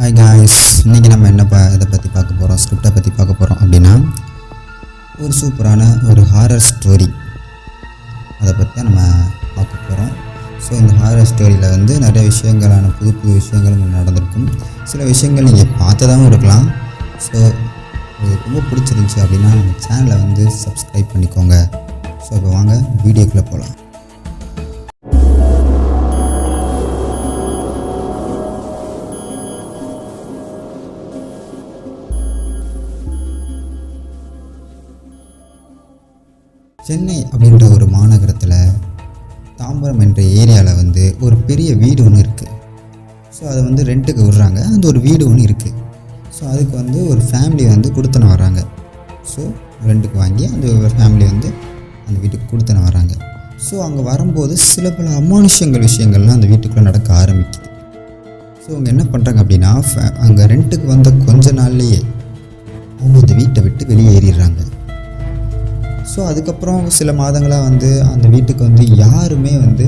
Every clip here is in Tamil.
ஹாய் காய்ஸ், இன்றைக்கி நம்ம இதை பற்றி பார்க்க போகிறோம், ஸ்கிரிப்டை பற்றி பார்க்க போகிறோம். அப்படின்னா ஒரு சூப்பரான ஒரு ஹாரர் ஸ்டோரி, அதை பற்றி தான் நம்ம பார்க்க போகிறோம். ஸோ இந்த ஹாரர் ஸ்டோரியில் வந்து நிறைய விஷயங்களான புது புது விஷயங்களும் நடந்திருக்கும். சில விஷயங்கள் நீங்கள் பார்த்ததாகவும் இருக்கலாம். ஸோ உங்களுக்கு ரொம்ப பிடிச்சிருந்துச்சி அப்படின்னா நம்ம சேனலை வந்து சப்ஸ்கிரைப் பண்ணிக்கோங்க. ஸோ இப்போ வாங்க வீடியோக்குள்ளே போகலாம். சென்னை அப்படின்ற ஒரு மாநகரத்தில் தாம்பரம் என்ற ஏரியாவில் வந்து ஒரு பெரிய வீடு ஒன்று இருக்குது. ஸோ அதை வந்து ரெண்ட்டுக்கு விடுறாங்க. அந்த ஒரு வீடு ஒன்று இருக்குது. ஸோ அதுக்கு வந்து ஒரு ஃபேமிலி வந்து கொடுத்தன வராங்க. ஸோ ரெண்ட்டுக்கு வாங்கி அந்த ஃபேமிலி வந்து அந்த வீட்டுக்கு கொடுத்தன வராங்க. ஸோ அங்கே வரும்போது சில பல அமானுஷ்யங்கள் விஷயங்கள்லாம் அந்த வீட்டுக்குள்ளே நடக்க ஆரம்பிக்குது. ஸோ அவங்க என்ன பண்ணுறாங்க அப்படின்னா, அங்கே ரெண்ட்டுக்கு வந்த கொஞ்ச நாள்லேயே அவங்க அந்த வீட்டை விட்டு வெளியேறிடுறாங்க. ஸோ அதுக்கப்புறம் சில மாதங்களாக வந்து அந்த வீட்டுக்கு வந்து யாருமே வந்து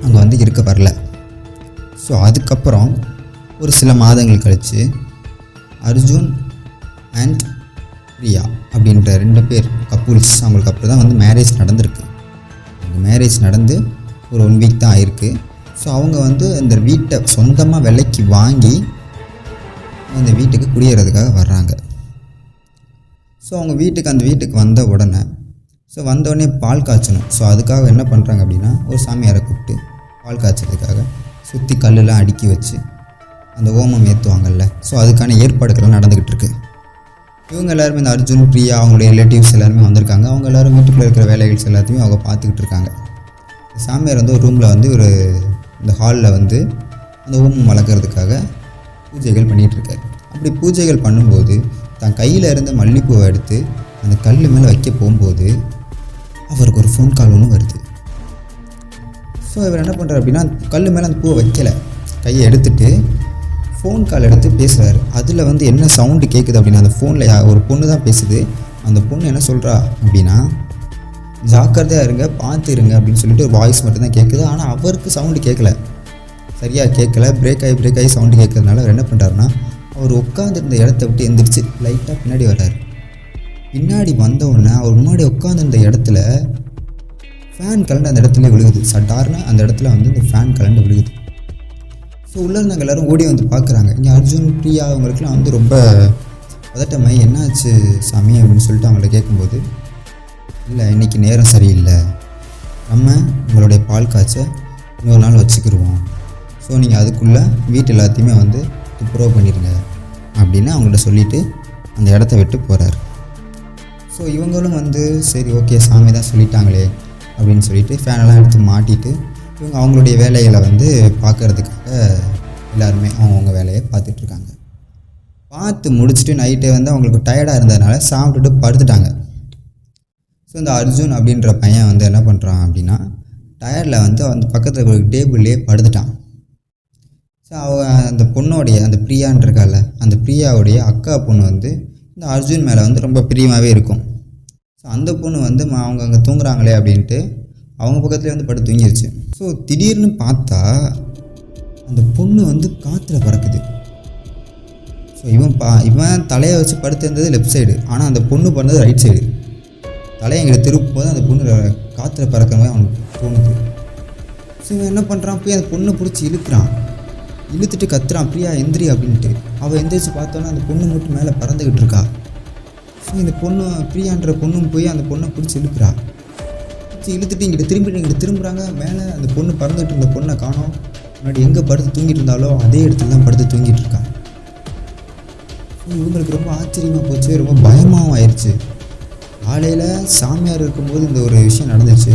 அங்கே வந்து இருக்க வரல. ஸோ அதுக்கப்புறம் ஒரு சில மாதங்கள் கழித்து அர்ஜுன் அண்ட் பிரியா அப்படின்ற 2 பேர் கப்புள்ஸ், அவங்களுக்கு அப்புறம் தான் வந்து மேரேஜ் நடந்திருக்கு. அவங்க மேரேஜ் நடந்து ஒரு 1 வீக் தான் ஆயிருக்கு. ஸோ அவங்க வந்து அந்த வீட்டை சொந்தமாக விலைக்கு வாங்கி அந்த வீட்டுக்கு குடியேறதுக்காக வர்றாங்க. ஸோ அவங்க அந்த வீட்டுக்கு வந்த உடனே வந்தோடனே பால் காய்ச்சணும். ஸோ அதுக்காக என்ன பண்ணுறாங்க அப்படின்னா, ஒரு சாமியாரை கூப்பிட்டு பால் காய்ச்சதுக்காக சுற்றி கல்லெலாம் அடுக்கி வச்சு அந்த ஓமம் ஏற்றுவாங்கல்ல. ஸோ அதுக்கான ஏற்பாடுகள்லாம் நடந்துக்கிட்டு இருக்கு. இவங்க எல்லாருமே இந்த அர்ஜுன், பிரியா, அவங்களுடைய ரிலேட்டிவ்ஸ் எல்லாருமே வந்திருக்காங்க. அவங்க எல்லோரும் வீட்டுக்குள்ளே இருக்கிற வேலைகள் எல்லாத்தையுமே அவங்க பார்த்துக்கிட்டு இருக்காங்க. சாமியார் வந்து ஒரு ரூமில் வந்து இந்த ஹாலில் வந்து அந்த ஓமம் வளர்க்குறதுக்காக பூஜைகள் பண்ணிகிட்ருக்காரு. அப்படி பூஜைகள் பண்ணும்போது தன் கையில் இருந்த மல்லிப்பூவை எடுத்து அந்த கல் மேலே வைக்க போகும்போது அவருக்கு ஒரு ஃபோன் கால் ஒன்று வருது. ஸோ இவர் என்ன பண்ணுறாரு அப்படின்னா, கல் மேலே அந்த பூவை வைக்கலை, கையை எடுத்துகிட்டு ஃபோன் கால் எடுத்து பேசுகிறாரு. அதில் வந்து என்ன சவுண்டு கேட்குது அப்படின்னா, அந்த ஃபோனில் ஒரு பொண்ணு தான் பேசுது. அந்த பொண்ணு என்ன சொல்கிறா அப்படின்னா, ஜாக்கிரதையாக இருங்க, பார்த்து இருங்க அப்படின்னு சொல்லிட்டு ஒரு வாய்ஸ் மட்டும்தான் கேட்குது. ஆனால் அவருக்கு சவுண்டு கேட்கல, சரியாக கேட்கல. பிரேக் ஆகி சவுண்டு கேட்கறதுனால அவர் என்ன பண்ணுறாருன்னா, அவர் உட்காந்துருந்த இடத்த விட்டு எந்திரிச்சு லைட்டாக பின்னாடி வர்றாரு. பின்னாடி வந்தவுடனே அவர் முன்னாடி உட்காந்துருந்த இடத்துல ஃபேன் கலண்டு அந்த இடத்துல விழுகுது. சட்டார்னு அந்த இடத்துல வந்து இந்த ஃபேன் கலண்டு விழுகுது. ஸோ உள்ளே இருந்தவங்க எல்லோரும் ஓடி வந்து பார்க்குறாங்க. இங்கே அர்ஜுன், பிரியா அவங்களுக்குலாம் வந்து ரொம்ப பதட்டமாயி, என்னாச்சு சாமி அப்படின்னு சொல்லிட்டு அவங்கள கேட்கும்போது, இல்லை இன்றைக்கி நேரம் சரியில்லை, நம்ம உங்களுடைய பால் காய்ச்ச இன்னொரு நாள் வச்சுக்கிடுவோம். ஸோ நீங்கள் அதுக்குள்ளே வீட்டு எல்லாத்தையுமே வந்து துப்புரவு பண்ணிடுங்க அப்படின்னு அவங்கள்ட்ட சொல்லிவிட்டு அந்த இடத்த விட்டு போகிறாரு. ஸோ இவங்களும் வந்து சரி ஓகே, சாமி தான் சொல்லிட்டாங்களே அப்படின்னு சொல்லிட்டு ஃபேனெல்லாம் எடுத்து மாட்டிட்டு இவங்க அவங்களுடைய வேலைகளை வந்து பார்க்குறதுக்காக எல்லாருமே அவங்கவுங்க வேலையை பார்த்துட்ருக்காங்க. பார்த்து முடிச்சுட்டு நைட்டே வந்து அவங்களுக்கு டயர்டாக இருந்ததுனால சாப்பிட்டுட்டு படுத்துட்டாங்க. ஸோ இந்த அர்ஜுன் அப்படின்ற பையன் வந்து என்ன பண்ணுறான் அப்படின்னா, டயரில் வந்து அந்த பக்கத்தில் ஒரு டேபிள்லேயே படுத்துட்டான். ஸோ அந்த பொண்ணோடைய, அந்த பிரியான்றிருக்கால, அந்த பிரியாவுடைய அக்கா பொண்ணு வந்து இந்த அர்ஜுன் மேலே வந்து ரொம்ப பிரியமாகவே இருக்கும். ஸோ அந்த பொண்ணு வந்து அவங்க அங்கே தூங்குறாங்களே அப்படின்ட்டு அவங்க பக்கத்துலேயே வந்து படுத்து தூங்கிடுச்சு. ஸோ திடீர்னு பார்த்தா அந்த பொண்ணு வந்து காற்றுல பறக்குது. ஸோ இவன் தலையை வச்சு படுத்திருந்தது லெஃப்ட் சைடு, ஆனால் அந்த பொண்ணு பண்ணது ரைட் சைடு. தலையை எங்களை திருப்பும் போது அந்த பொண்ணு காற்றுல பறக்கிற மாதிரி அவனுக்கு தோணுது. ஸோ இவன் என்ன பண்ணுறான், போய் அந்த பொண்ணை பிடிச்சி இழுத்துட்டு கத்துறான், பிரியா எந்திரி அப்படின்ட்டு. அவள் எந்திரிச்சு பார்த்தோன்னா அந்த பொண்ணு மட்டும் மேலே பறந்துக்கிட்டு இருக்கா. ஸோ இந்த பொண்ணு, பிரியான்ற பொண்ணும் போய் அந்த பொண்ணை பிடிச்சி இழுத்துட்டு இங்கிட்டு திரும்புகிறாங்க. மேலே அந்த பொண்ணு பறந்துகிட்டு இருந்த பொண்ணை காணோம். முன்னாடி எங்கே படுத்து தூங்கிட்டு இருந்தாலோ அதே இடத்துல தான் படுத்து தூங்கிட்டு இருக்கா. ஸோ இவங்களுக்கு ரொம்ப ஆச்சரியமாக போச்சு, ரொம்ப பயமாகவும் ஆயிடுச்சு. காலையில் சாமியார் இருக்கும்போது இந்த ஒரு விஷயம் நடந்துச்சு,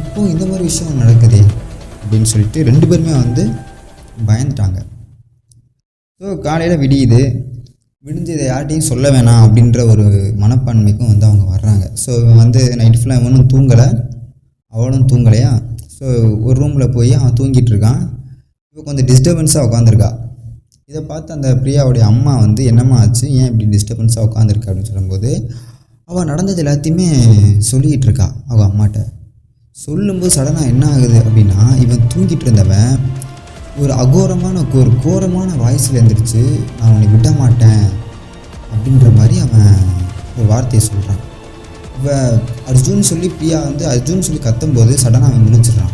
இப்போது இந்த மாதிரி விஷயம் நடக்குதே அப்படின்னு சொல்லிட்டு 2 பேருமே வந்து பயந்துட்டாங்க. ஸோ காலையில் விடிஞ்சு இதை யார்கிட்டையும் சொல்ல வேணாம் அப்படின்ற ஒரு மனப்பான்மைக்கும் வந்து அவங்க வர்றாங்க. ஸோ இவன் வந்து நைட்டு ஃபுல்லாக இவனும் தூங்கலை, அவளும் தூங்கலையா. ஸோ ஒரு ரூமில் போய் அவன் தூங்கிட்டு இருக்கான். இப்போ கொஞ்சம் டிஸ்டர்பன்ஸாக உட்காந்துருக்கா. இதை பார்த்து அந்த பிரியாவுடைய அம்மா வந்து என்னம்மா ஆச்சு, ஏன் இப்படி டிஸ்டர்பன்ஸாக உட்காந்துருக்கா அப்படின்னு சொல்லும்போது, அவள் நடந்தது எல்லாத்தையுமே சொல்லிக்கிட்டு இருக்கா அவங்க அம்மாட்ட. சொல்லும்போது சடனாக என்ன ஆகுது அப்படின்னா, இவன் தூங்கிட்டு இருந்தவன் ஒரு ஒரு கோரமான வாய்ஸில் எழுந்திரிச்சு நான் உன்னை விட மாட்டேன் அப்படின்ற மாதிரி அவன் ஒரு வார்த்தையை சொல்கிறான். அர்ஜுன் சொல்லி பிரியா வந்து அர்ஜுன் சொல்லி கத்தும்போது சடனாக அவன் முழிச்சிடுறான்.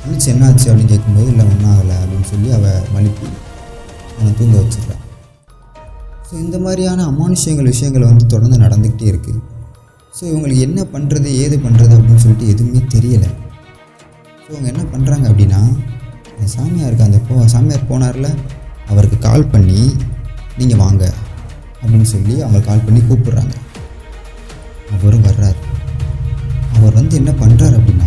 முழிச்சு என்னாச்சு அப்படின்னு கேட்கும்போது இல்லை ஒன்றும் ஆகலை அப்படின்னு சொல்லி அவள் மழுப்பி அவனை தூங்க வச்சிடுறான். ஸோ இந்த மாதிரியான விஷயங்கள் வந்து தொடர்ந்து நடந்துக்கிட்டே இருக்குது. ஸோ இவங்களுக்கு என்ன பண்ணுறது ஏது பண்ணுறது அப்படின்னு சொல்லிட்டு எதுவுமே தெரியலை. ஸோ அவங்க என்ன பண்ணுறாங்க அப்படின்னா, அந்த சாமியார் போனார்ல, அவருக்கு கால் பண்ணி நீங்கள் வாங்க அப்படின்னு சொல்லி அவங்க கால் பண்ணி கூப்பிட்றாங்க. அவரும் வர்றார். அவர் வந்து என்ன பண்ணுறாரு அப்படின்னா,